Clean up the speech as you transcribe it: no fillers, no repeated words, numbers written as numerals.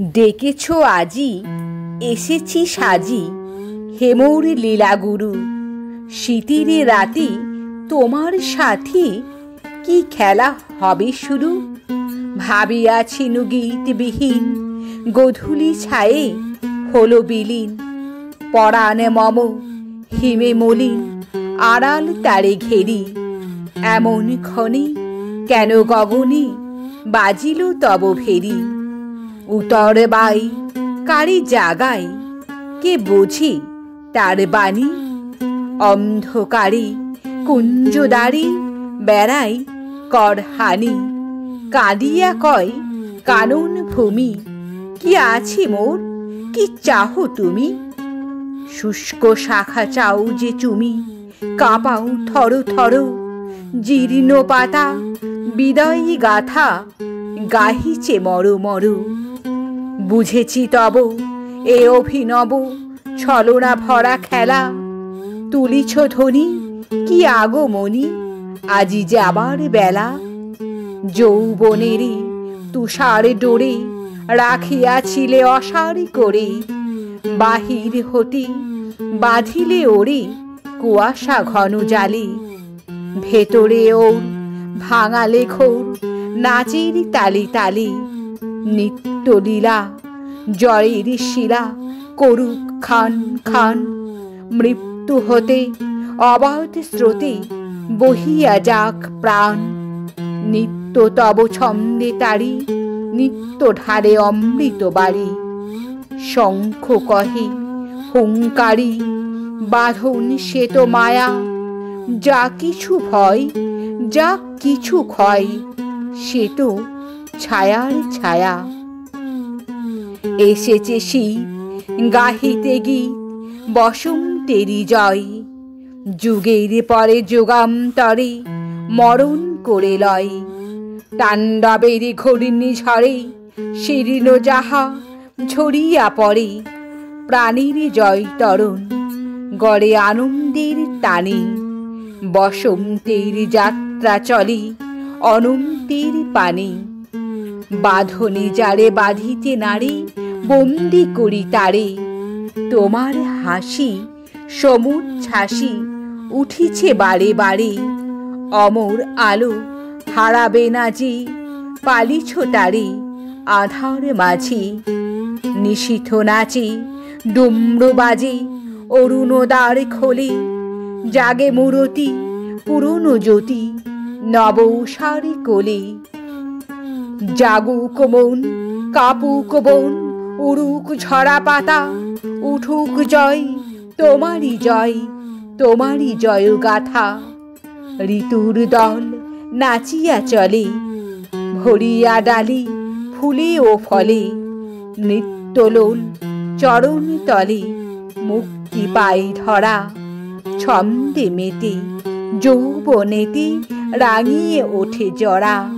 ডেকেছ আজি, এসেছি সাজি, হেমৌর লীলাগুরু। শীতের রাতে তোমার সাথে কি খেলা হবে শুরু। ভাবিয়াছি গীতবিহীন, গধূলি ছায়ে হলো বিলীন। পরাণ মম হিমে মলিন, আড়াল তারে ঘেরি। এমন ক্ষণে কেন গগনে বাজিল তব ফেরি। উতর বাই কারি জাগায়, কে বোঝে তার বাণী। অন্ধকারে কুঞ্জদ্বারে বেড়াই করহানি। কাঁদিয়া কয় কানন ভূমি, কি আছে মোর, কি চাহো তুমি। শুষ্ক শাখা চাও যে চুমি, কাঁপাও থর থর। জীর্ণ পাতা বিদায়ী গাথা, গাহিছে মর মর। বুঝেছি তব এ অভিনব ছলনা ভরা খেলা। তুলিছ ধ্বনি কি আগমনী, আজি যাবার বেলা। যৌবনেরই তুষার ডোরে রাখিয়াছিলে অসার করে। বাহির হতে বাঁধিলে ওরে কুয়াশা ঘন জালে। ভেতরে ওর ভাঙালে ঘোর নাচের তালে তালে। নিত্যলীলা জয়ের শিলা করুক খান খান। মৃত্যু হতে অবাধ স্রোতে বহিয়া যাক প্রাণ। নিত্য তব ছন্দে তারি, নিত্য ঢালে অমৃত বাড়ি। শঙ্খ কহে হুঙ্কারি, বাঁধন সে তো মায়া। যা কিছু ভয়, যা কিছু ক্ষয়, সে তো ছায়ার ছায়া। এসেছে শীত গাহিতে গীত, বসন্তেরই জয়। যুগের পরে যুগান্তরে মরণ করে লয়। তাণ্ডবের ঘূর্ণিঝড়ে শীর্ণ যাহা ঝরিয়া পড়ে। প্রাণীর জয় তরণ গড়ে আনন্দের টানে। বসন্তের যাত্রা চলে অনন্তের পানে। বাঁধনে যারে বাঁধিতে নারে, বন্দি করি তারে। তোমার হাসি সমুচ্ছ্বাসী উঠিছে বারে বারে। অমর আলো হারাবে না যে, পালিছ তারে আধার মাঝে। নিশীথ নাচে ডুম্র বাজে, অরুণোদ্বার খোলে। জাগে মূরতি পুরনো জ্যোতি, নব উষার কোলে। জাগুক মন কাপুক বন, উড়ুক ঝরা পাতা। উঠুক জয় তোমারই জয়, তোমারই জয় গাথা। ঋতুর দল নাচিয়া চলে, ভরিয়া ডালি ফুলে ও ফলে। নৃত্যলোল চরণ তলে, মুক্তি পাই ধরা। ছন্দে মেতে যৌবনেতে রাঙিয়ে ওঠে জরা।